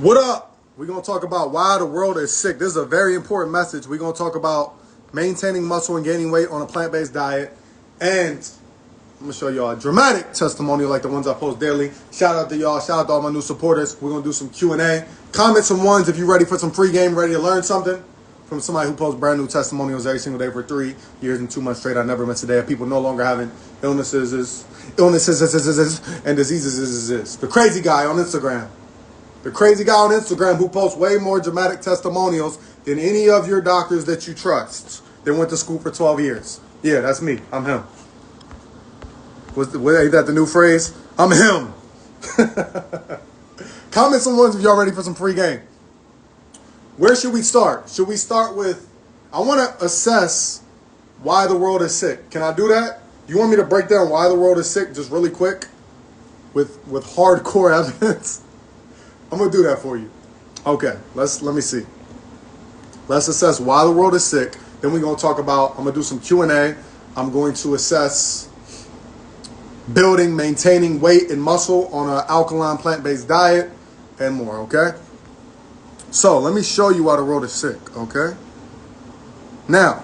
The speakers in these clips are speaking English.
What up? We're going to talk about why the world is sick. This is a very important message. We're going to talk about maintaining muscle and gaining weight on a plant-based diet. And I'm going to show y'all a dramatic testimonial like the ones I post daily. Shout out to y'all. Shout out to all my new supporters. We're going to do some Q&A. Comment some ones if you're ready for some free game, ready to learn something from somebody who posts brand new testimonials every single day for 3 years and 2 months straight. I never missed a day of people no longer having illnesses and diseases. The crazy guy on Instagram. The crazy guy on Instagram who posts way more dramatic testimonials than any of your doctors that you trust that went to school for 12 years. Yeah, that's me. I'm him. Ain't that the new phrase? I'm him. Comment some ones if y'all ready for some free game. Where should we start? Should we start with, I want to assess why the world is sick. Can I do that? You want me to break down why the world is sick just really quick with hardcore evidence? I'm going to do that for you. Okay, let me see. Let's assess why the world is sick. Then we're going to talk about, I'm going to do some Q&A. I'm going to assess building, maintaining weight and muscle on an alkaline plant-based diet and more, okay? So let me show you why the world is sick, okay? Now,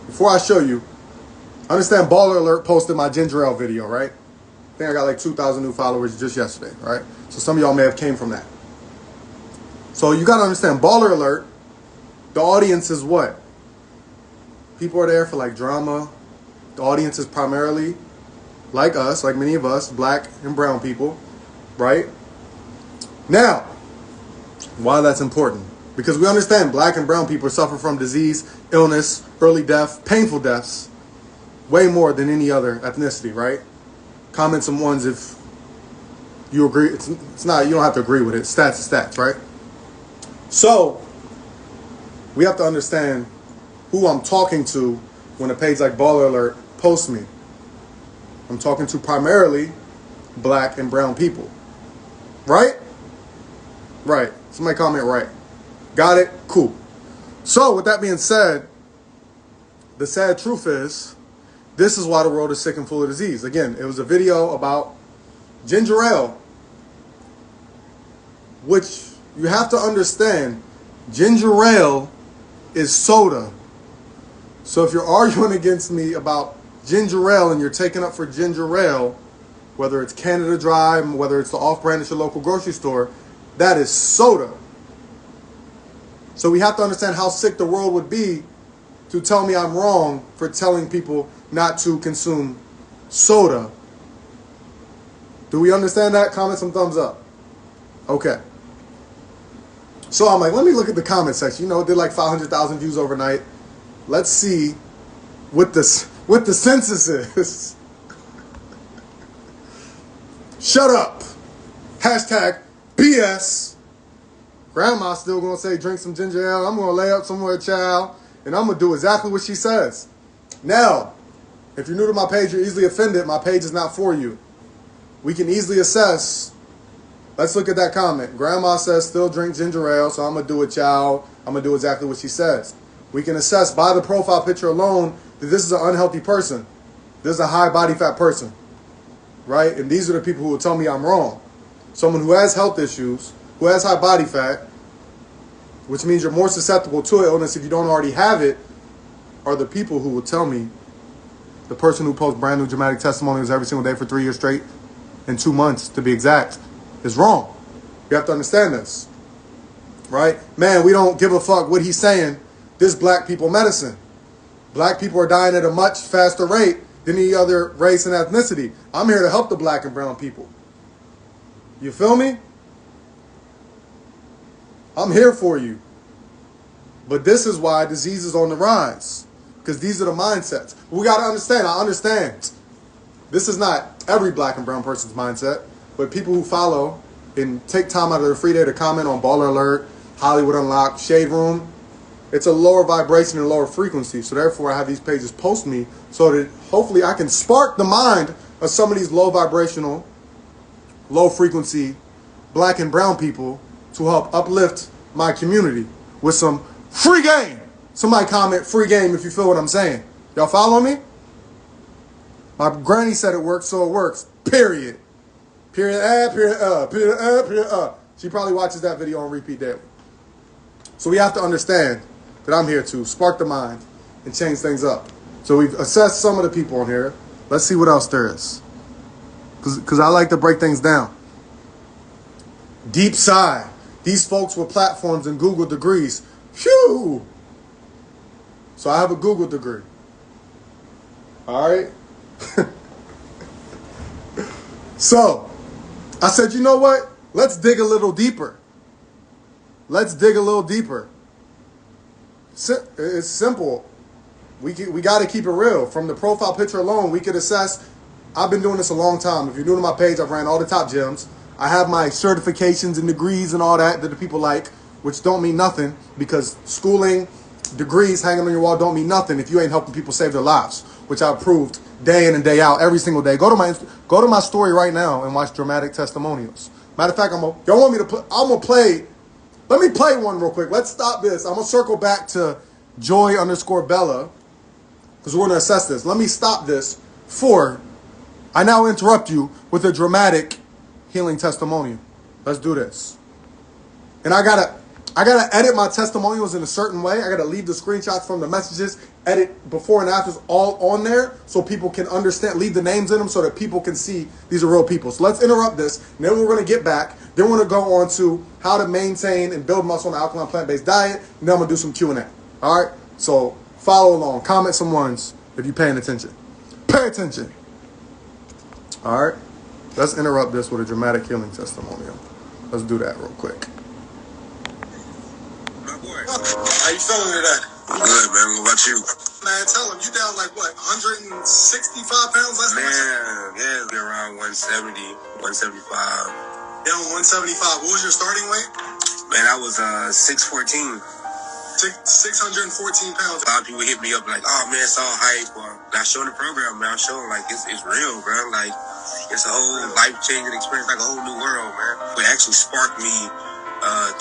before I show you, understand Baller Alert posted my ginger ale video, right? I think I got like 2,000 new followers just yesterday, right? So some of y'all may have came from that. So you got to understand, Baller Alert, the audience is what? People are there for like drama. The audience is primarily like us, like many of us, black and brown people, right? Now, why that's important? Because we understand black and brown people suffer from disease, illness, early death, painful deaths, way more than any other ethnicity, right? Comment some ones if you agree. It's not, you don't have to agree with it. Stats is stats, right? So we have to understand who I'm talking to when a page like Baller Alert posts me. I'm talking to primarily black and brown people. Right? Right. Somebody comment right. Got it? Cool. So with that being said, the sad truth is, this is why the world is sick and full of disease. Again, it was a video about ginger ale, which you have to understand, ginger ale is soda. So if you're arguing against me about ginger ale and you're taking up for ginger ale, whether it's Canada Dry, whether it's the off-brand at your local grocery store, that is soda. So we have to understand how sick the world would be to tell me I'm wrong for telling people not to consume soda. Do we understand that? Comment some thumbs up. Okay. So I'm like, let me look at the comment section. You know, it did like 500,000 views overnight. Let's see what the census is. Shut up. Hashtag BS. Grandma's still going to say drink some ginger ale. I'm going to lay up somewhere, child, and I'm going to do exactly what she says. Now, if you're new to my page, you're easily offended. My page is not for you. We can easily assess. Let's look at that comment. Grandma says still drink ginger ale, so I'm going to do it, child. I'm going to do exactly what she says. We can assess by the profile picture alone that this is an unhealthy person. This is a high body fat person, right? And these are the people who will tell me I'm wrong. Someone who has health issues, who has high body fat, which means you're more susceptible to illness if you don't already have it, are the people who will tell me, the person who posts brand new dramatic testimonials every single day for 3 years straight, and 2 months to be exact, is wrong. You have to understand this, right? Man, we don't give a fuck what he's saying. This black people medicine. Black people are dying at a much faster rate than any other race and ethnicity. I'm here to help the black and brown people. You feel me? I'm here for you. But this is why disease is on the rise. Because these are the mindsets. We got to understand. I understand. This is not every black and brown person's mindset. But people who follow and take time out of their free day to comment on Baller Alert, Hollywood Unlocked, Shade Room, it's a lower vibration and lower frequency. So therefore, I have these pages post me so that hopefully I can spark the mind of some of these low vibrational, low frequency black and brown people to help uplift my community with some free game. Somebody comment free game if you feel what I'm saying. Y'all follow me? My granny said it works, so it works. Period. Period. Period. Period. She probably watches that video on repeat daily. So we have to understand that I'm here to spark the mind and change things up. So we've assessed some of the people on here. Let's see what else there is. Because I like to break things down. Deep sigh. These folks with platforms and Google degrees. Phew! So I have a Google degree. All right? So I said, you know what? Let's dig a little deeper. Let's dig a little deeper. It's simple. We got to keep it real. From the profile picture alone, we could assess. I've been doing this a long time. If you're new to my page, I've ran all the top gyms. I have my certifications and degrees and all that the people like, which don't mean nothing because schooling, degrees hanging on your wall don't mean nothing if you ain't helping people save their lives, which I've proved day in and day out, every single day. Go to my story right now and watch dramatic testimonials. Matter of fact, y'all want me to play? I'm gonna play. Let me play one real quick. Let's stop this. I'm gonna circle back to Joy_Bella because we're gonna assess this. Let me stop this for. I now interrupt you with a dramatic healing testimonial. Let's do this. And I gotta edit my testimonials in a certain way. I gotta leave the screenshots from the messages, edit before and afters all on there so people can understand, leave the names in them so that people can see these are real people. So let's interrupt this, and then we're gonna get back. Then we're gonna go on to how to maintain and build muscle on an alkaline plant-based diet, and then I'm gonna do some Q&A. All right? So follow along, comment some ones if you're paying attention. Pay attention. All right? Let's interrupt this with a dramatic healing testimonial. Let's do that real quick. My boy. How you feeling today? Good, man. What about you? Man, tell him, you down like what, 165 pounds last time? Yeah, be around 170, 175. Down 175. What was your starting weight? Man, I was 6'14". 614 pounds. A lot of people hit me up like, oh man, it's all hype. Or not showing the program, man. I'm showing like it's real, bro. Like it's a whole life-changing experience, like a whole new world, man. What actually sparked me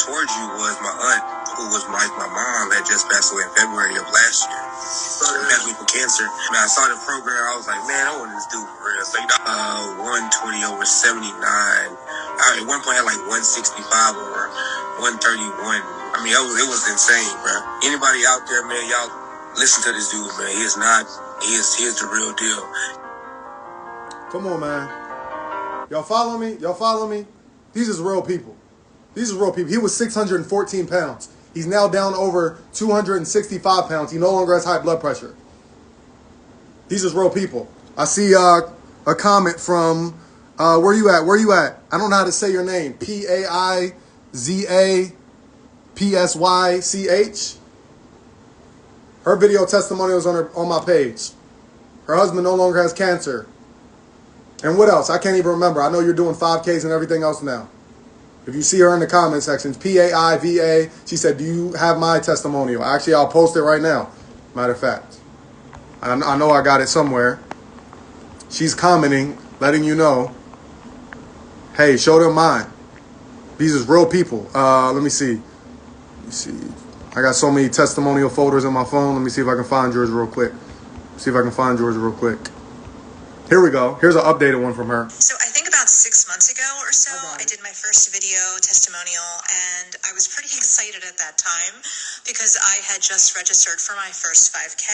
towards you was my aunt, who was like my mom, had just passed away in February of last year. She passed away from cancer. Man, I saw the program, I was like, man, I want this dude for real. So 120 over 79. I at one point had like 165 over 131. I mean, it was insane, bro. Anybody out there, man, y'all listen to this dude, man. He is the real deal. Come on, man. Y'all follow me? Y'all follow me? These is real people. These is real people. He was 614 pounds. He's now down over 265 pounds. He no longer has high blood pressure. These is real people. I see a comment from, where you at? Where you at? I don't know how to say your name. PAIZAPSYCH. Her video testimonials on my page. Her husband no longer has cancer. And what else? I can't even remember. I know you're doing 5Ks and everything else now. If you see her in the comment sections, PAIVA, she said, do you have my testimonial? Actually, I'll post it right now. Matter of fact. I know I got it somewhere. She's commenting, letting you know, hey, show them mine. These is real people. Let me see. I got so many testimonial folders in my phone. Let me see if I can find yours real quick. Here we go. Here's an updated one from her. So I think about 6 months ago or so, I did my first video testimonial, and I was pretty excited at that time because I had just registered for my first 5K,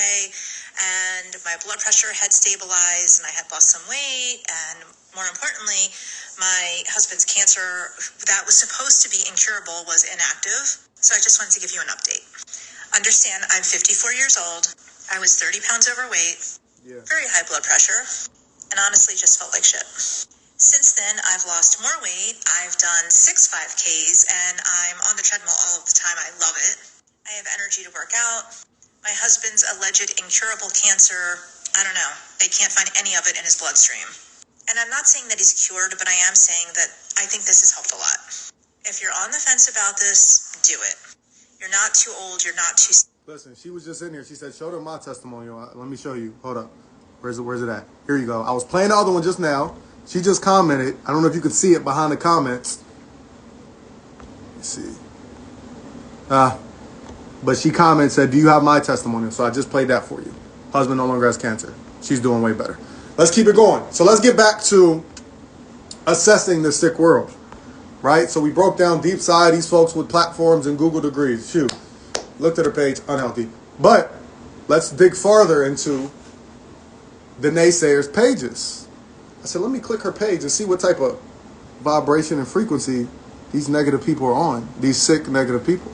and my blood pressure had stabilized, and I had lost some weight, and more importantly, my husband's cancer that was supposed to be incurable was inactive. So I just wanted to give you an update. Understand, I'm 54 years old. I was 30 pounds overweight, very high blood pressure, and honestly just felt like shit. Since then, I've lost more weight. I've done 6 5Ks, and I'm on the treadmill all of the time. I love it. I have energy to work out. My husband's alleged incurable cancer, I don't know. They can't find any of it in his bloodstream. And I'm not saying that he's cured, but I am saying that I think this has helped a lot. If you're on the fence about this, do it. You're not too old. You're not too... Listen, she was just in here. She said, show them my testimonial. Let me show you. Hold up. Where's it at? Here you go. I was playing the other one just now. She just commented. I don't know if you can see it behind the comments. Let's see. But she commented, said, do you have my testimonial? So I just played that for you. Husband no longer has cancer. She's doing way better. Let's keep it going. So let's get back to assessing the sick world, right? So we broke down deep side, these folks with platforms and Google degrees. Shoot, looked at her page, unhealthy. But let's dig farther into the naysayers' pages. I said, let me click her page and see what type of vibration and frequency these negative people are on, these sick negative people.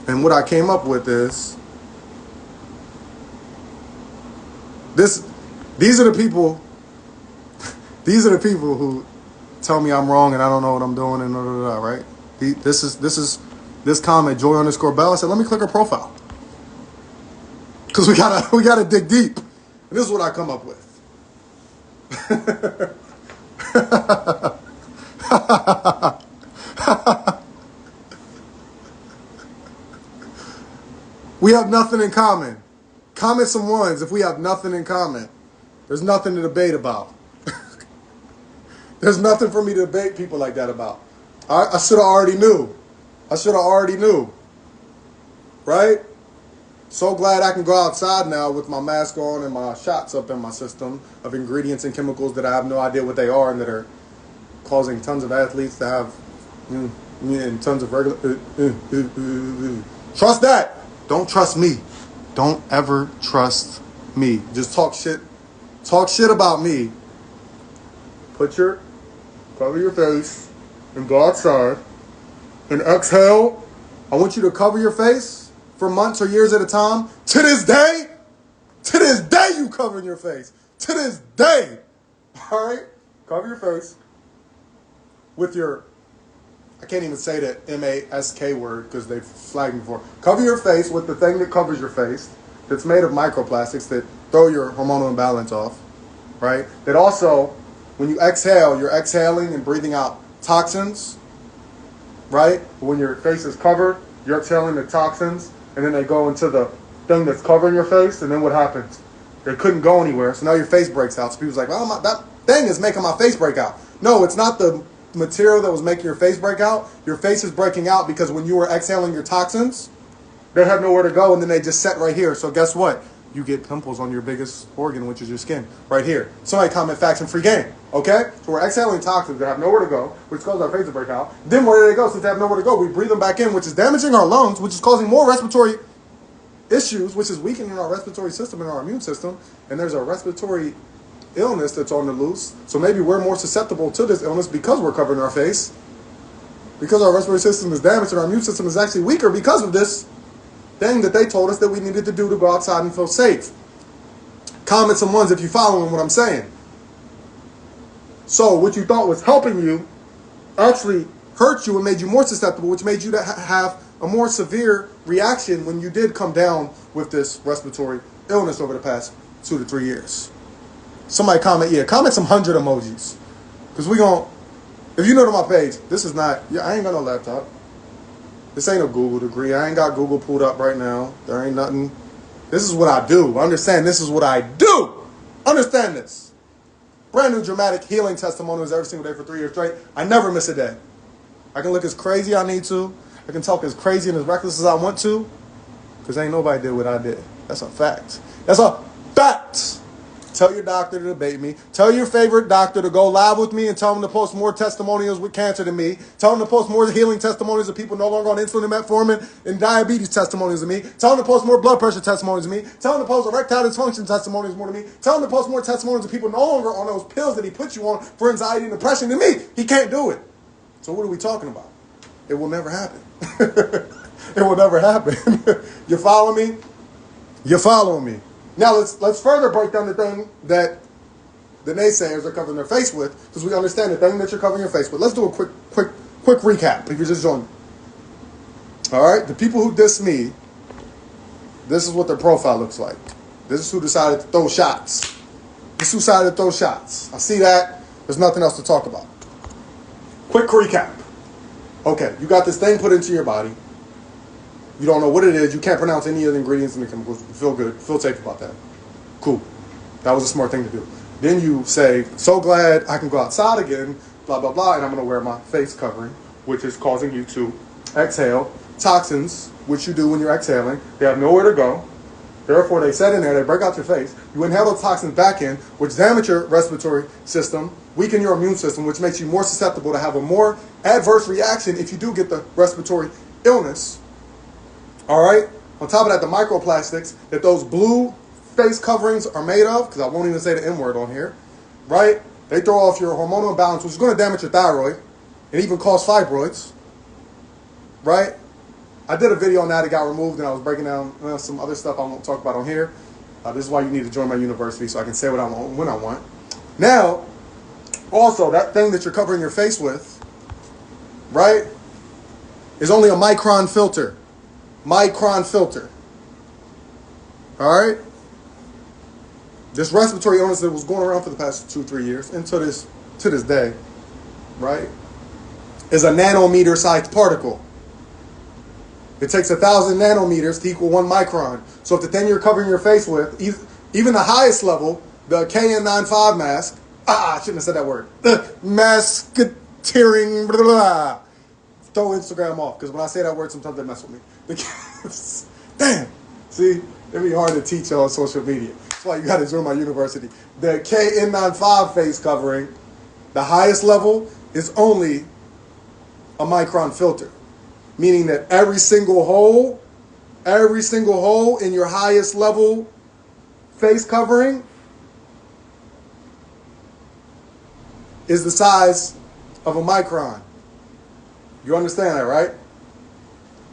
And what I came up with is these are the people who tell me I'm wrong and I don't know what I'm doing and right? This comment, Joy_Bell. I said, let me click her profile. Because we gotta dig deep. And this is what I come up with. We have nothing in common. Comment some ones if we have nothing in common. There's nothing to debate about. There's nothing for me to debate people like that about. I should have already knew. Right? So glad I can go outside now with my mask on and my shots up in my system of ingredients and chemicals that I have no idea what they are and that are causing tons of athletes to have and tons of regular. Trust that. Don't trust me. Don't ever trust me. Just talk shit. Talk shit about me. Cover your face and go outside and exhale. I want you to cover your face for months or years at a time. To this day, you covering your face. To this day. All right? Cover your face with your, I can't even say the mask word because they flagged me for it. Cover your face with the thing that covers your face that's made of microplastics that throw your hormonal imbalance off, right? That also, when you exhale, you're exhaling and breathing out toxins, right? When your face is covered, you're exhaling the toxins, and then they go into the thing that's covering your face, and then what happens? They couldn't go anywhere, so now your face breaks out. So people's like, well, that thing is making my face break out. No, it's not the material that was making your face break out. Your face is breaking out because when you were exhaling your toxins, they had nowhere to go, and then they just set right here. So guess what? You get pimples on your biggest organ, which is your skin, right here. Somebody comment facts and free game, okay? So we're exhaling toxins that have nowhere to go, which causes our face to break out. Then where do they go? Since they have nowhere to go, we breathe them back in, which is damaging our lungs, which is causing more respiratory issues, which is weakening our respiratory system and our immune system. And there's a respiratory illness that's on the loose. So maybe we're more susceptible to this illness because we're covering our face. Because our respiratory system is damaged and our immune system is actually weaker because of this thing that they told us that we needed to do to go outside and feel safe. Comment some ones if you're following what I'm saying. So what you thought was helping you actually hurt you and made you more susceptible, which made you to have a more severe reaction when you did come down with this respiratory illness over the past 2 to 3 years. Somebody comment some 100 emojis. Because if you know to my page, this is not, I ain't got no laptop. This ain't a Google degree. I ain't got Google pulled up right now. There ain't nothing. This is what I do. Understand, this is what I do. Understand this. Brand new dramatic healing testimonials every single day for 3 years straight. I never miss a day. I can look as crazy as I need to. I can talk as crazy and as reckless as I want to. Because ain't nobody did what I did. That's a fact. That's a fact. Tell your doctor to debate me. Tell your favorite doctor to go live with me and tell them to post more testimonials with cancer than me. Tell them to post more healing testimonials of people no longer on insulin and metformin and diabetes testimonials than me. Tell them to post more blood pressure testimonials than me. Tell them to post erectile dysfunction testimonials more than me. Tell them to post more testimonials of people no longer on those pills that he put you on for anxiety and depression than me. He can't do it. So what are we talking about? It will never happen. It will never happen. You follow me? You're following me. Now let's further break down the thing that the naysayers are covering their face with, because we understand the thing that you're covering your face with. Let's do a quick recap if you're just joining. All right, the people who diss me, this is what their profile looks like. This is who decided to throw shots. This is who decided to throw shots. I see that. There's nothing else to talk about. Quick recap. Okay, you got this thing put into your body. You don't know what it is. You can't pronounce any of the ingredients and the chemicals. You feel good. Feel safe about that. Cool. That was a smart thing to do. Then you say, so glad I can go outside again, blah, blah, blah, and I'm going to wear my face covering, which is causing you to exhale toxins, which you do when you're exhaling. They have nowhere to go. Therefore, they set in there, they break out your face. You inhale those toxins back in, which damage your respiratory system, weaken your immune system, which makes you more susceptible to have a more adverse reaction if you do get the respiratory illness. All right? On top of that, the microplastics that those blue face coverings are made of, because I won't even say the N word on here, right? They throw off your hormonal imbalance, which is going to damage your thyroid and even cause fibroids, right? I did a video on that. It got removed, and I was breaking down some other stuff I won't talk about on here. This is why you need to join my university so I can say what I want when I want. Now, also, that thing that you're covering your face with, right, is only a micron filter. Micron filter. All right? This respiratory illness that was going around for the past 2-3 years, and to this day, right, is a nanometer-sized particle. It takes 1,000 nanometers to equal 1 micron. So if the thing you're covering your face with, even the highest level, the KN95 mask, I shouldn't have said that word. Masketeering, blah, blah, blah. Throw Instagram off, because when I say that word, sometimes they mess with me. Damn. See, it'd be hard to teach on social media. That's why you got to join my university. The KN95 face covering, the highest level, is only a micron filter. Meaning that every single hole in your highest level face covering is the size of a micron. You understand that, right?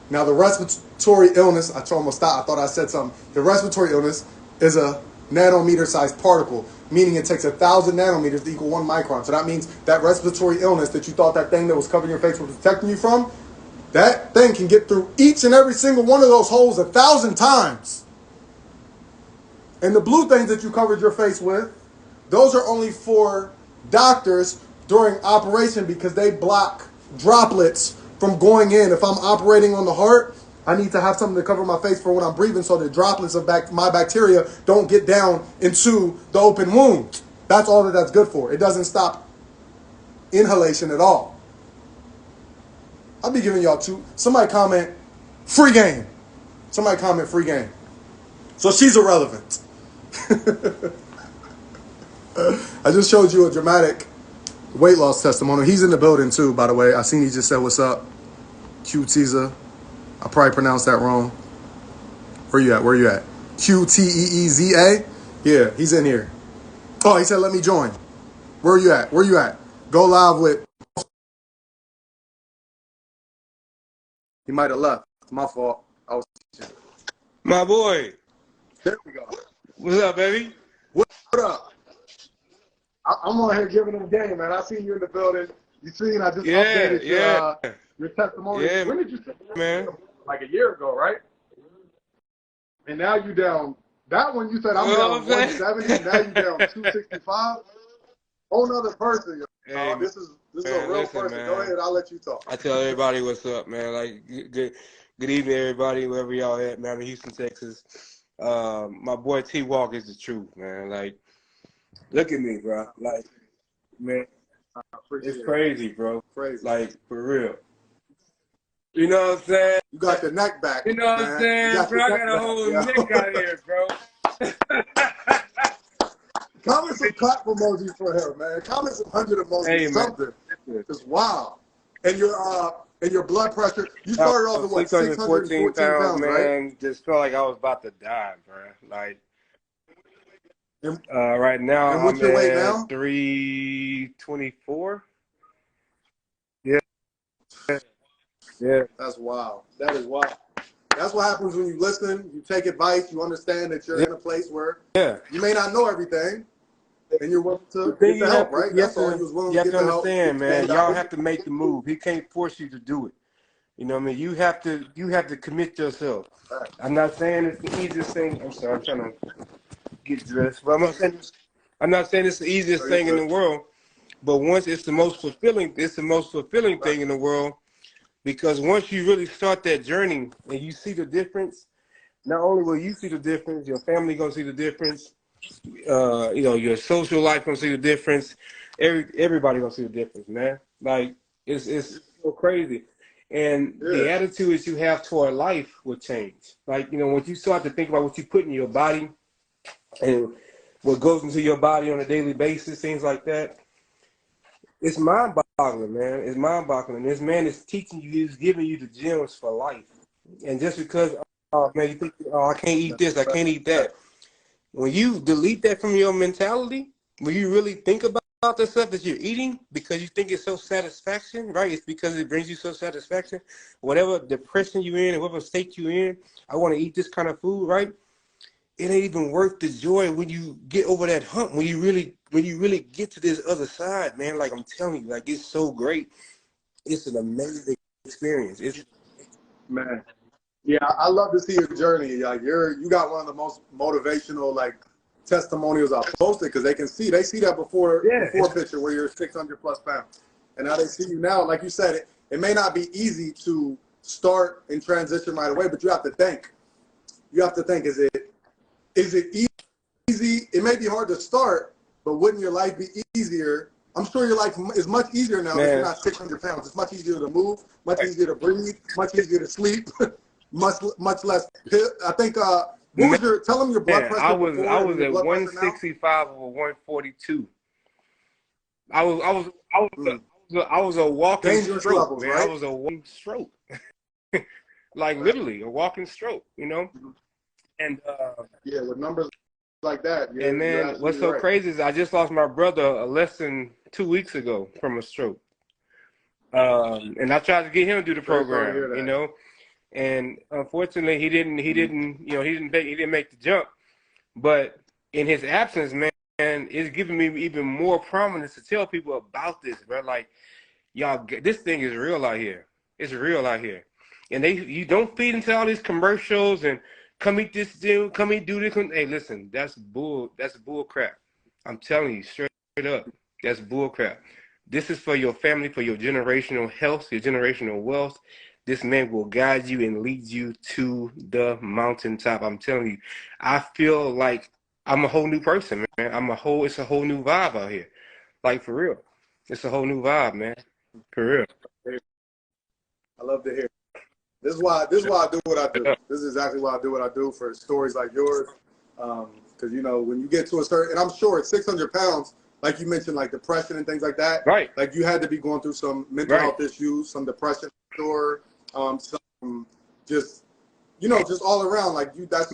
Now, the respiratory illness, I almost stopped. I thought I said something. The respiratory illness is a nanometer-sized particle, meaning it takes 1,000 nanometers to equal 1 micron. So that means that respiratory illness that you thought that thing that was covering your face was protecting you from, that thing can get through each and every single one of those holes 1,000 times. And the blue things that you covered your face with, those are only for doctors during operation because they block droplets from going in. If I'm operating on the heart, I need to have something to cover my face for when I'm breathing so the droplets of my bacteria don't get down into the open wound. That's all that's good for. It doesn't stop inhalation at all. I'll be giving y'all two. Somebody comment, free game. Somebody comment, free game. So she's irrelevant. I just showed you a dramatic weight loss testimony. He's in the building too, by the way. I seen he just said what's up. Q-Teeza. I probably pronounced that wrong. Where you at? Where you at? Q-T-E-E-Z-A? Yeah, he's in here. Oh, he said let me join. Where you at? Where you at? Go live with... He might have left. It's my fault. I was teaching. My boy. There we go. What's up, baby? What up? I'm on here giving them game, man. I seen you in the building. You seen I just updated your testimony. Yeah, when did you say that? man? Like a year ago, right? And now you down. That one you said I'm down 170. Now you down 265. Whole nother person. Hey, this is a real person. Man. Go ahead. I'll let you talk. I tell everybody what's up, man. Like good evening, everybody, wherever y'all at, man. I'm in Houston, Texas. My boy T Walk is the truth, man. Like, look at me, bro. Like, man, it's crazy, bro. Crazy. Like, for real. You know what I'm saying? You got the neck back. You know what I'm saying, bro? I got a whole neck out here, bro. Comment some clap emojis for him, man. Comment some 100 emojis, hey, something. It's wild. And your blood pressure. You started off at what, 614 pounds, man. Right? Just felt like I was about to die, bro. Like, right now and what's I'm your weight at now? 324. Yeah. Yeah. That's wild. That is wild. That's what happens when you listen, you take advice, you understand that you're in a place where you may not know everything, and you're willing to get the help, right? That's all. You was willing to get the help. You have to understand, man. Y'all have to make the move. He can't force you to do it. You know what I mean? You have to commit yourself. I'm not saying it's the easiest thing. I'm sorry, I'm trying to get dressed. But I'm not saying it's the easiest thing in the world. But once it's the most fulfilling thing in the world. Because once you really start that journey and you see the difference, not only will you see the difference, your family gonna see the difference. Your social life gonna see the difference. Everybody gonna see the difference, man. Like it's so crazy. And the Yeah. attitudes you have toward life will change. Like, you know, when you start to think about what you put in your body and what goes into your body on a daily basis, things like that, it's mind-boggling, man. It's mind-boggling. This man is teaching you, he's giving you the gems for life. And just because, oh, man, you think, oh, I can't eat this, I can't eat that. When you delete that from your mentality, when you really think about the stuff that you're eating because you think it's so satisfaction, right? It's because it brings you so satisfaction. Whatever depression you're in, whatever state you're in, I want to eat this kind of food, right? It ain't even worth the joy when you get over that hump, when you really get to this other side, man. Like I'm telling you, like it's so great. It's an amazing experience. It's Man. Yeah, I love to see your journey. Like you got one of the most motivational like testimonials I posted because they see that before picture where you're 600 plus pounds, and now they see you now. Like you said, it may not be easy to start and transition right away, but you have to think. Is it easy? It may be hard to start, but wouldn't your life be easier? I'm sure your life is much easier now that you're not 600 pounds. It's much easier to move, much easier to breathe, much easier to sleep, much less. I think. What was your? Tell them your blood pressure. I was before at and your blood pressure 165 over 142. I was a walking Dangerous stroke, levels, man. right? I was a walking stroke, like literally a walking stroke, you know. And yeah, with numbers like that. and then what's so crazy is I just lost my brother less than 2 weeks ago from a stroke. And I tried to get him to do the program, you know, and unfortunately he didn't make the jump. But in his absence, man, it's giving me even more prominence to tell people about this, bro. Like, y'all, this thing is real out here. It's real out here. And you don't feed into all these commercials and come eat this, come eat, do this. Hey, listen, that's bull crap. I'm telling you straight up, that's bull crap. This is for your family, for your generational health, your generational wealth. This man will guide you and lead you to the mountaintop. I'm telling you, I feel like I'm a whole new person, man. It's a whole new vibe out here. Like, for real. It's a whole new vibe, man. For real. I love to hear. This is why I do what I do. This is exactly why I do what I do for stories like yours. Because, you know, when you get to a certain, and I'm sure at 600 pounds, like you mentioned, like depression and things like that. Right. Like you had to be going through some mental health issues, some depression, or some just, you know, just all around. Like that's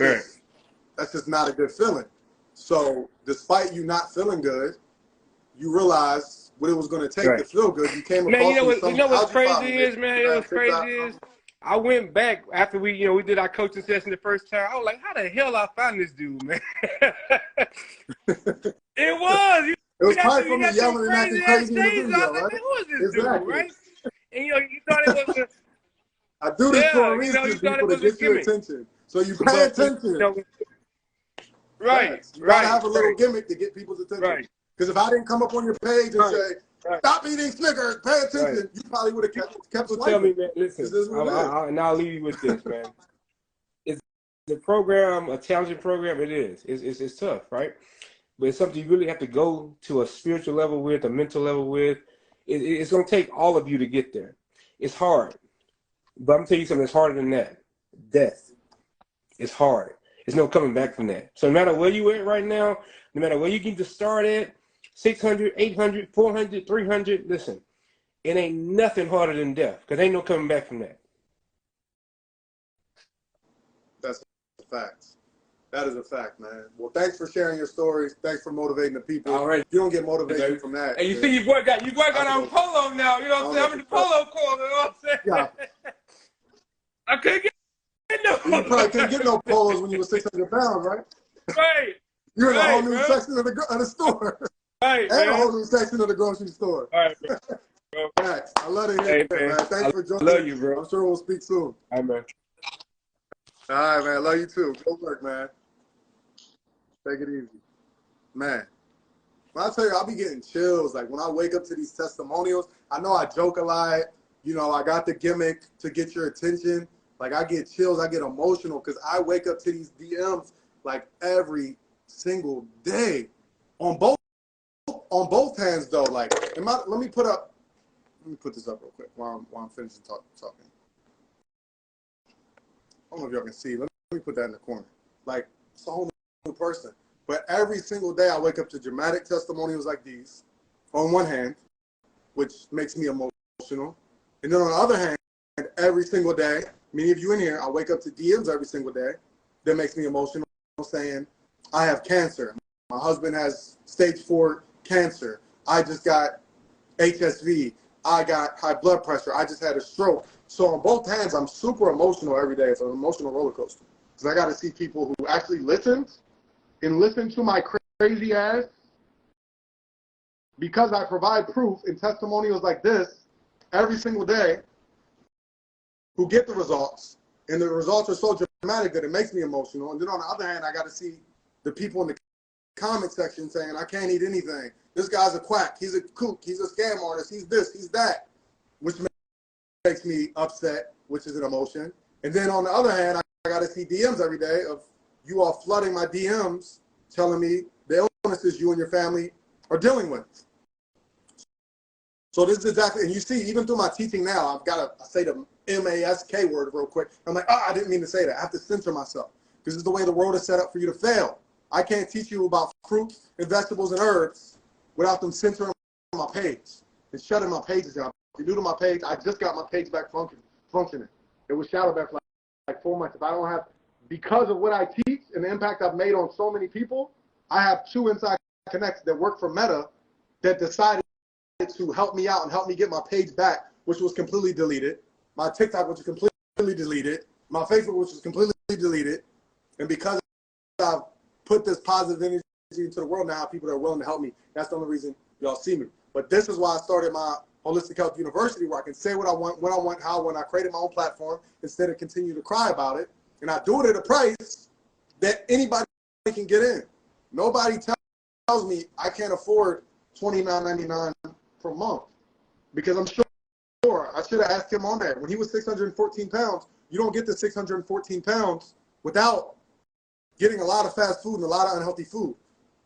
just not a good feeling. So despite you not feeling good, you realize what it was going to take to feel good. You came across you know what's crazy is, man? What's crazy is, I went back after we did our coaching session the first time. I was like, how the hell I found this dude, man? It was. It was probably from the yelling and acting crazy in the video, right? right? Who is this dude, right? And you thought it was I do this for a reason, people, to get your attention. So you pay attention. Right. You gotta have a little gimmick to get people's attention. Right. Because if I didn't come up on your page and say, stop eating Snickers, pay attention, you probably would have kept swiping. Tell me, man, listen, and I'll leave you with this, man. Is the program a challenging program? It is. It's tough, right? But it's something you really have to go to a spiritual level with, a mental level with. It's going to take all of you to get there. It's hard. But I'm going to tell you something that's harder than that. Death. It's hard. There's no coming back from that. So no matter where you at right now, no matter where you get to start at, 600, 800, 400, 300, listen, it ain't nothing harder than death because ain't no coming back from that. That's a fact. That is a fact, man. Well, thanks for sharing your stories. Thanks for motivating the people. All right. If you don't get motivation from that. And you see your boy got on polo now. You know what I'm saying? I'm in the polo corner. You know what I'm saying? Yeah. I couldn't get no. You probably couldn't get no polos when you were 600 pounds, right? Right. You're in a whole new section of the store. Right, and a whole new section of the grocery store. All right, bro. Thanks. I love to hear it, man. Thanks for joining. I love you, bro. I'm sure we'll speak soon. All right, man. All right, man. Love you too. Good work, man. Take it easy. Man, when I tell you, I'll be getting chills. Like, when I wake up to these testimonials, I know I joke a lot. You know, I got the gimmick to get your attention. Like, I get chills. I get emotional because I wake up to these DMs, like, every single day. On both hands, though. Like, let me put up me put this up real quick while I'm finishing talking. I don't know if y'all can see. Let me put that in the corner. Like, it's a whole new person. But every single day I wake up to dramatic testimonials like these, on one hand, which makes me emotional. And then on the other hand, every single day, many of you in here, I wake up to DMs every single day that makes me emotional, saying, I have cancer. My husband has stage 4 cancer. I just got HSV. I got high blood pressure. I just had a stroke. So on both hands, I'm super emotional every day. It's an emotional roller coaster. Because I got to see people who actually listened and listen to my crazy ass, because I provide proof in testimonials like this every single day, who get the results. And the results are so dramatic that it makes me emotional. And then on the other hand, I got to see the people in the comment section saying, I can't eat anything. This guy's a quack. He's a kook. He's a scam artist. He's this. He's that. Which makes me upset, which is an emotion. And then on the other hand, I got to see DMs every day of you all flooding my DMs, telling me the illnesses you and your family are dealing with. So this is exactly, and you see, even through my teaching now, I've got to say the M-A-S-K word real quick. I'm like, I didn't mean to say that. I have to censor myself because this is the way the world is set up for you to fail. I can't teach you about fruits and vegetables and herbs without them censoring my page and shutting my pages down. If you're new to my page, I just got my page back functioning. It was shadowed back for like 4 months. If I don't have, because of what I teach and the impact I've made on so many people, I have 2 Inside Connects that work for Meta that decided to help me out and help me get my page back, which was completely deleted. My TikTok, which was completely deleted. My Facebook, which was completely deleted. And because I've put this positive energy into the world now, people that are willing to help me, that's the only reason y'all see me. But this is why I started my Holistic Health University, where I can say what I want, when I want, how, when I created my own platform, instead of continue to cry about it. And I do it at a price that anybody can get in. Nobody tells me I can't afford $29.99 per month, because I'm sure I should have asked him on there. When he was 614 pounds, you don't get to 614 pounds without getting a lot of fast food and a lot of unhealthy food.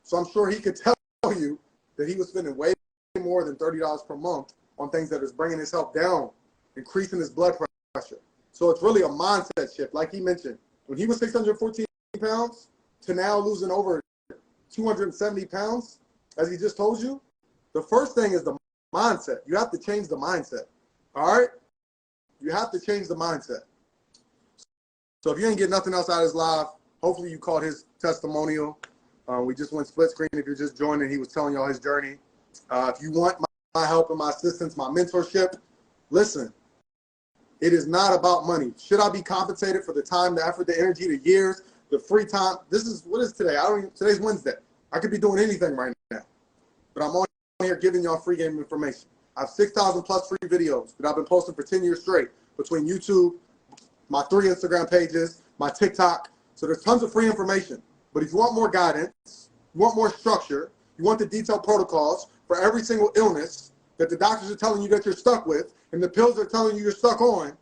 So I'm sure he could tell you that he was spending way more than $30 per month on things that is bringing his health down, increasing his blood pressure. So it's really a mindset shift. Like he mentioned, when he was 614 pounds to now losing over 270 pounds, as he just told you, the first thing is the mindset. You have to change the mindset. All right? You have to change the mindset. So if you ain't getting nothing else out of this live, hopefully you caught his testimonial. We just went split screen. If you're just joining, he was telling y'all his journey. If you want my help and my assistance, my mentorship, listen, it is not about money. Should I be compensated for the time, the effort, the energy, the years, the free time? This is, what is today? Today's Wednesday. I could be doing anything right now, but I'm on here giving y'all free game information. I have 6,000 plus free videos that I've been posting for 10 years straight between YouTube, my 3 Instagram pages, my TikTok. So there's tons of free information. But if you want more guidance, you want more structure, you want the detailed protocols for every single illness that the doctors are telling you that you're stuck with and the pills are telling you you're stuck on,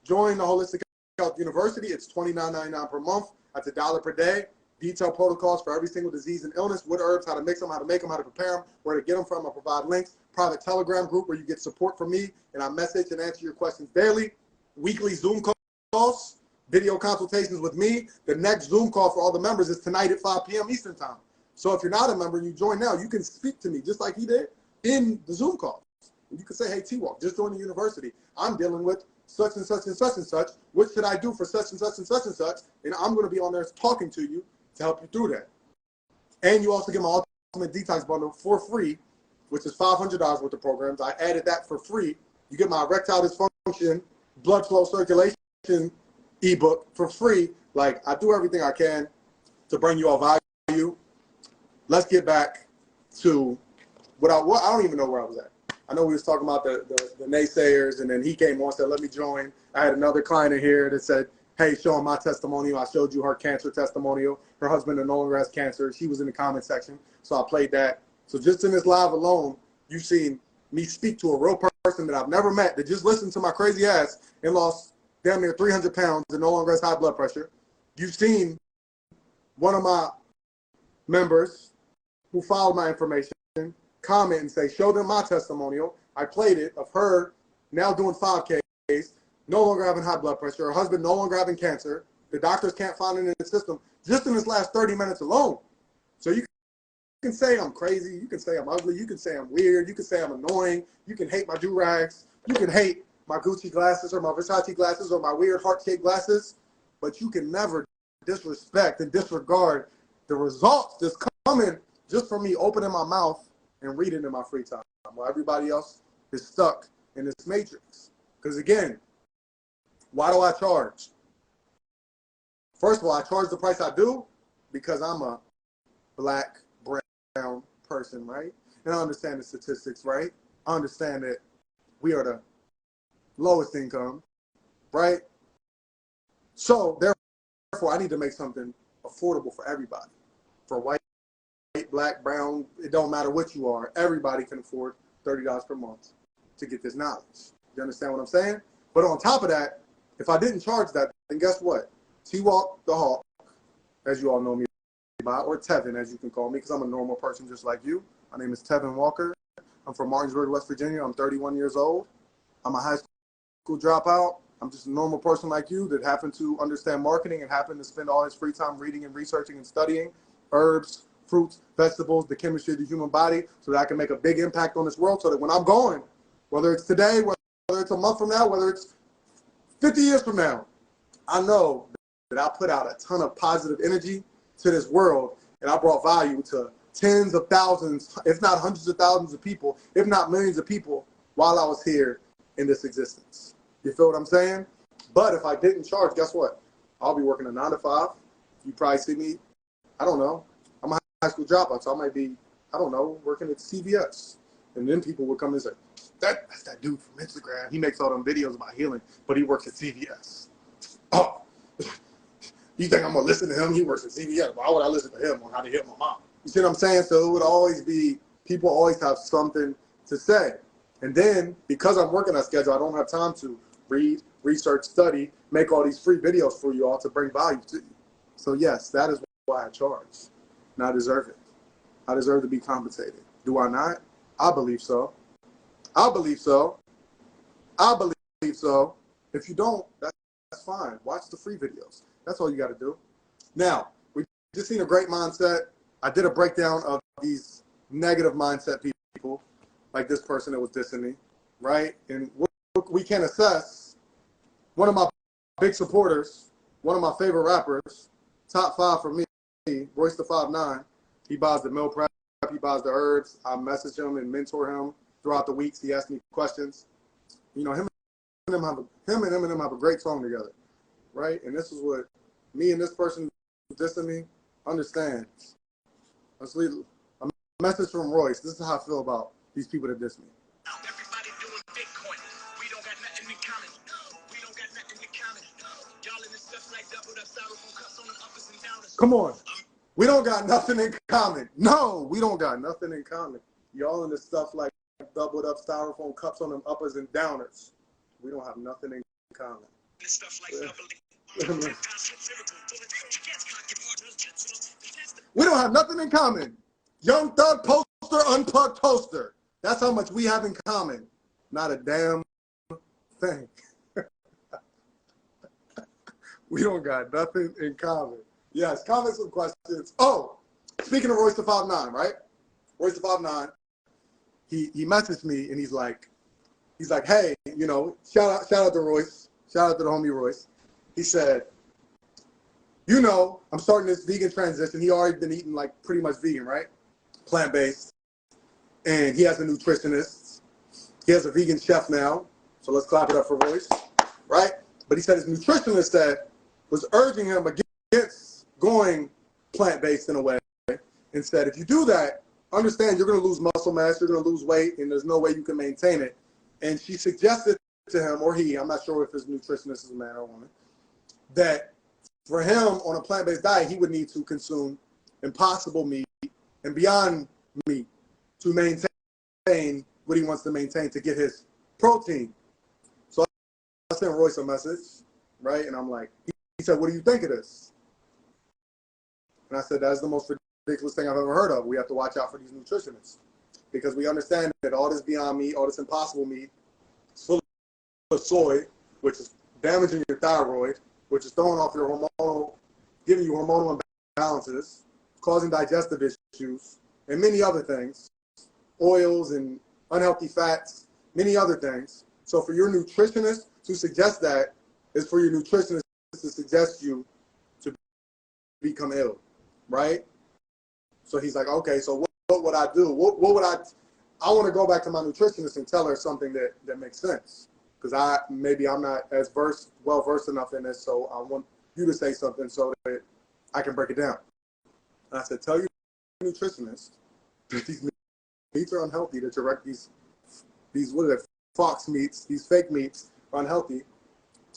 join the Holistic Health University. It's $29.99 per month. That's $1 per day. Detailed protocols for every single disease and illness, what herbs, how to mix them, how to make them, how to prepare them, where to get them from. I provide links. Private Telegram group where you get support from me, and I message and answer your questions daily. Weekly Zoom calls, video consultations with me. The next Zoom call for all the members is tonight at 5 p.m. Eastern time. So if you're not a member and you join now, you can speak to me just like he did in the Zoom call. You can say, hey, T-Walk, just joined the university. I'm dealing with such and such and such and such. What should I do for such and such and such and such? And I'm going to be on there talking to you to help you through that. And you also get my Ultimate Detox Bundle for free, which is $500 worth of programs. I added that for free. You get my Erectile Dysfunction, Blood Flow Circulation ebook for free. Like, I do everything I can to bring you all value. Let's get back to what I don't even know where I was at. I know we was talking about the naysayers, and then he came on and said, let me join. I had another client in here that said, hey, showing my testimonial. I showed you her cancer testimonial. Her husband no longer has cancer. She was in the comment section, so I played that. So just in this live alone, you've seen me speak to a real person that I've never met that just listened to my crazy ass and lost damn near 300 pounds and no longer has high blood pressure. You've seen one of my members who followed my information comment and say, show them my testimonial. I played it of her now doing 5Ks, no longer having high blood pressure, her husband no longer having cancer. The doctors can't find it in the system just in this last 30 minutes alone. So you can say I'm crazy. You can say I'm ugly. You can say I'm weird. You can say I'm annoying. You can hate my do-rags. You can hate my Gucci glasses or my Versace glasses or my weird heart-shaped glasses. But you can never disrespect and disregard the results that's coming just from me opening my mouth and reading in my free time, while everybody else is stuck in this matrix. Because again, why do I charge? First of all, I charge the price I do because I'm a black, brown person, right? And I understand the statistics, right? I understand that we are the lowest income, right? So therefore, I need to make something affordable for everybody. For white, black, brown, it don't matter what you are. Everybody can afford $30 per month to get this knowledge. You understand what I'm saying? But on top of that, if I didn't charge that, then guess what? T-Walk the Hawk, as you all know me by, or Tevin, as you can call me, because I'm a normal person just like you. My name is Tevin Walker. I'm from Martinsburg, West Virginia. I'm 31 years old. I'm a high school dropout. I'm just a normal person like you that happened to understand marketing and happened to spend all his free time reading and researching and studying herbs, fruits, vegetables, the chemistry of the human body, so that I can make a big impact on this world, so that when I'm going, whether it's today, whether it's a month from now, whether it's 50 years from now, I know that I put out a ton of positive energy to this world, and I brought value to tens of thousands, if not hundreds of thousands of people, if not millions of people, while I was here in this existence. You feel what I'm saying? But if I didn't charge, guess what? I'll be working a 9 to 5. You probably see me, I don't know. I'm a high school dropout, so I might be, I don't know, working at CVS. And then people would come and say, that's that dude from Instagram. He makes all them videos about healing, but he works at CVS. Oh, you think I'm going to listen to him? He works at CVS. Why would I listen to him on how to hit my mom? You see what I'm saying? So it would always be, people always have something to say. And then, because I'm working that schedule, I don't have time to read, research, study, make all these free videos for you all to bring value to you. So yes, that is why I charge. And I deserve it. I deserve to be compensated. Do I not? I believe so. I believe so. I believe so. If you don't, that's fine. Watch the free videos. That's all you got to do. Now, we just seen a great mindset. I did a breakdown of these negative mindset people, like this person that was dissing me, right? And we can assess one of my big supporters, one of my favorite rappers, top 5 for me, Royce the 5'9". He buys the meal prep, he buys the herbs. I message him and mentor him throughout the weeks. He asks me questions. You know, him and Eminem have a great song together, right? And this is what me and this person dissing me understand. Let's leave a message from Royce. This is how I feel about these people that diss me. Everybody doing Bitcoin. We don't got nothing in common. We don't got nothing in common. Y'all in this stuff like doubled up styrofoam cups on the uppers and downers. Come on. We don't got nothing in common. No, we don't got nothing in common. Y'all in this stuff like doubled up styrofoam cups on them uppers and downers. We don't have nothing in common. This stuff like We don't have nothing in common. Young Thug poster, unplugged toaster. That's how much we have in common. Not a damn thing. We don't got nothing in common. Yes, comments and questions. Oh, speaking of Royce the 5'9", right? Royce the 5'9", he messaged me and he's like, hey, you know, shout out to Royce. Shout out to the homie Royce. He said, you know, I'm starting this vegan transition. He already been eating like pretty much vegan, right? Plant-based. And he has a nutritionist. He has a vegan chef now. So let's clap it up for Royce, right? But he said his nutritionist was urging him against going plant-based in a way, and said, if you do that, understand you're going to lose muscle mass, you're going to lose weight, and there's no way you can maintain it. And she suggested to him, or he, I'm not sure if his nutritionist is a man or a woman, that for him on a plant-based diet, he would need to consume impossible meat and beyond meat to maintain what he wants to maintain to get his protein. So I sent Royce a message, right? And I'm like, he said, what do you think of this? And I said, that's the most ridiculous thing I've ever heard of. We have to watch out for these nutritionists. because we understand that all this Beyond Meat, all this Impossible meat, is full of soy, which is damaging your thyroid, which is throwing off your hormonal, giving you hormonal imbalances, causing digestive issues, and many other things, oils and unhealthy fats, many other things. So for your nutritionist to suggest that is for your nutritionist to suggest you to become ill, right? So he's like, okay, so what would I do? What would I want to go back to my nutritionist and tell her something that makes sense. Because I'm not as well versed enough in this, so I want you to say something so that I can break it down. And I said, tell your nutritionist that these meats are unhealthy, that these what are they, fox meats, these fake meats are unhealthy,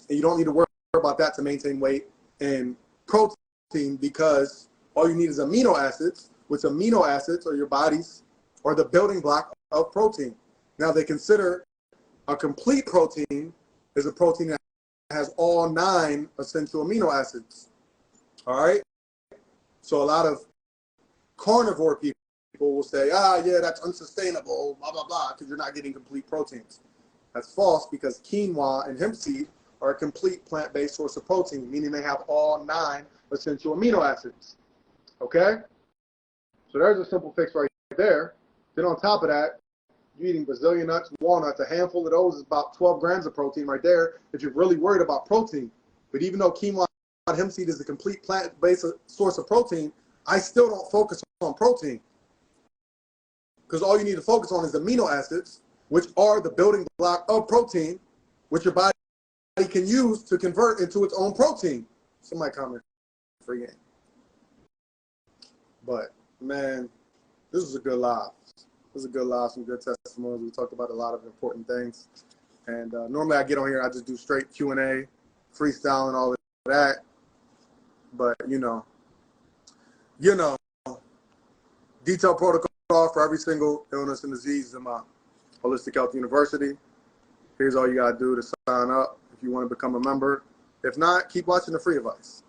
and you don't need to worry about that to maintain weight and protein, because all you need is amino acids, which amino acids are your body's or the building block of protein. Now they consider a complete protein is a protein that has all 9 essential amino acids. All right. So a lot of carnivore people will say, yeah, that's unsustainable, blah, blah, blah, because you're not getting complete proteins. That's false, because quinoa and hemp seed are a complete plant-based source of protein, meaning they have all 9 essential amino acids. Okay? So there's a simple fix right there. Then on top of that, you're eating Brazilian nuts, walnuts, a handful of those is about 12 grams of protein right there if you're really worried about protein. But even though quinoa and hemp seed is a complete plant-based source of protein, I still don't focus on protein. Because all you need to focus on is amino acids, which are the building block of protein, which your body can use to convert into its own protein. Somebody comment free game. But, man, this was a good live. It was a good live, some good testimonies. We talked about a lot of important things. And normally I get on here, I just do straight Q&A, freestyle and all of that. But, you know, detailed protocol for every single illness and disease in my Holistic Health University. Here's all you got to do to sign up if you want to become a member. If not, keep watching the free advice.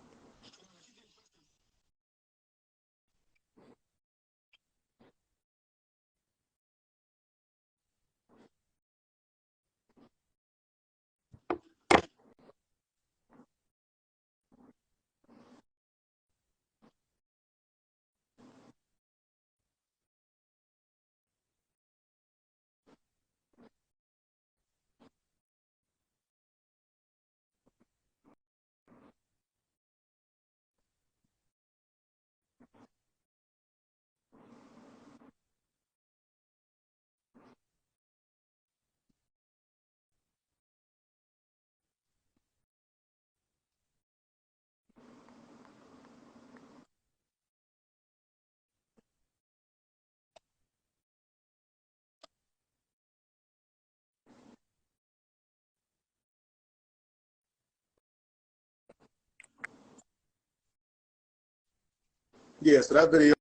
Yeah, so that video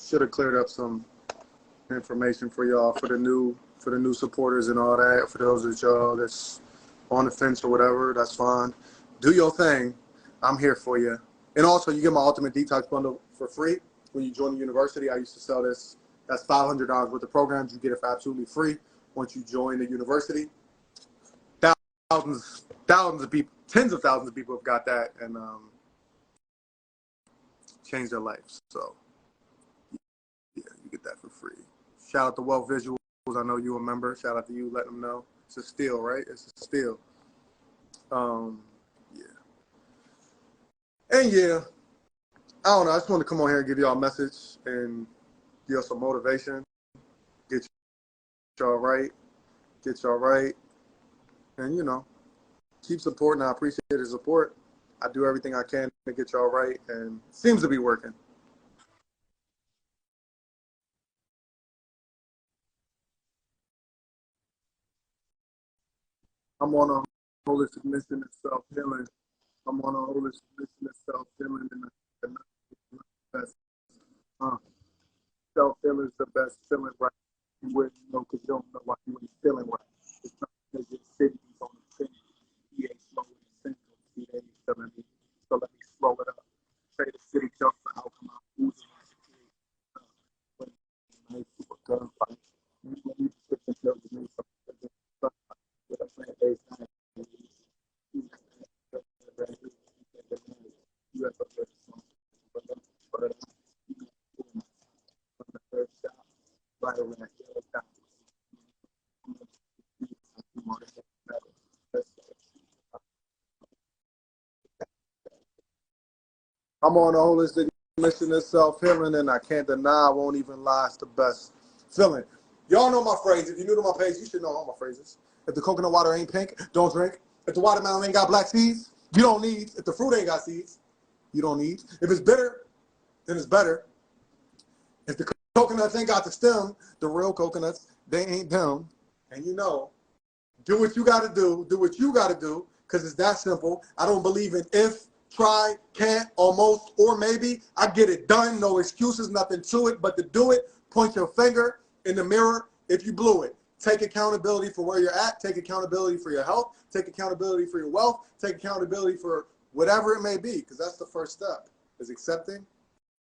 should have cleared up some information for y'all, for the new supporters and all that. For those of y'all that's on the fence or whatever, that's fine. Do your thing. I'm here for you. And also, you get my Ultimate Detox Bundle for free when you join the university. I used to sell this. That's $500 worth of programs. You get it for absolutely free once you join the university. Thousands of people, tens of thousands of people have got that and changed their lives. So, yeah, you get that for free. Shout out to Wealth Visuals. I know you a member. Shout out to you. Let them know. It's a steal, right? It's a steal. Yeah. And yeah, I don't know. I just want to come on here and give y'all a message and give y'all some motivation. Get y'all right. Get y'all right. And, you know, keep supporting. I appreciate the support. I do everything I can to get y'all right, and it seems to be working. I'm on a holistic mission of self-healing. I'm on a holistic mission of self-healing, and the best. Self-healing is the best feeling right. You wouldn't know because you don't know why you ain't feeling right. It's not because your city is on the thing. He ain't slowing the symptoms. He ain't feeling me. So let me slow it up. Say the city jump for outcome. I'm losing my security. I'm on a holistic mission of self-healing, and I can't deny I won't even lie, it's the best feeling. Y'all know my phrase. If you're new to my page, you should know all my phrases. If the coconut water ain't pink, don't drink. If the watermelon ain't got black seeds, you don't need. If the fruit ain't got seeds, you don't need. If it's bitter, then it's better. If the coconuts ain't got the stem, the real coconuts, they ain't them. And you know, do what you got to do what you got to do, because it's that simple. I don't believe in if, try, can't, almost, or maybe. I get it done, no excuses, nothing to it but to do it. Point your finger in the mirror if you blew it. Take accountability for where you're at. Take accountability for your health. Take accountability for your wealth. Take accountability for whatever it may be, because that's the first step, is accepting.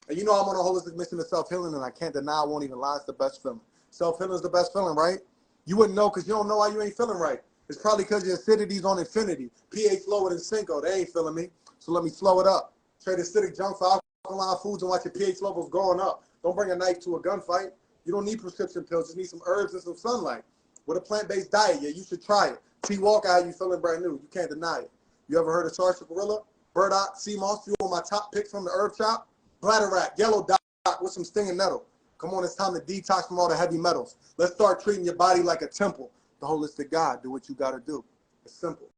And you know I'm on a holistic mission of self-healing, and I can't deny, I won't even lie, it's the best feeling. Self-healing is the best feeling, right? You wouldn't know because you don't know why you ain't feeling right. It's probably because your acidity's on infinity. pH lower than Cinco. They ain't feeling me. So let me slow it up. Trade acidic junk for alkaline foods and watch your pH levels going up. Don't bring a knife to a gunfight. You don't need prescription pills. You just need some herbs and some sunlight. With a plant-based diet, yeah, you should try it. T. Walker, how you feeling brand new. You can't deny it. You ever heard of Sarsa Gorilla, Burdock, Sea Moss? Few of my top picks from the herb shop. Bladderwrack, Yellow Dot with some stinging nettle. Come on, it's time to detox from all the heavy metals. Let's start treating your body like a temple. The holistic God, do what you got to do. It's simple.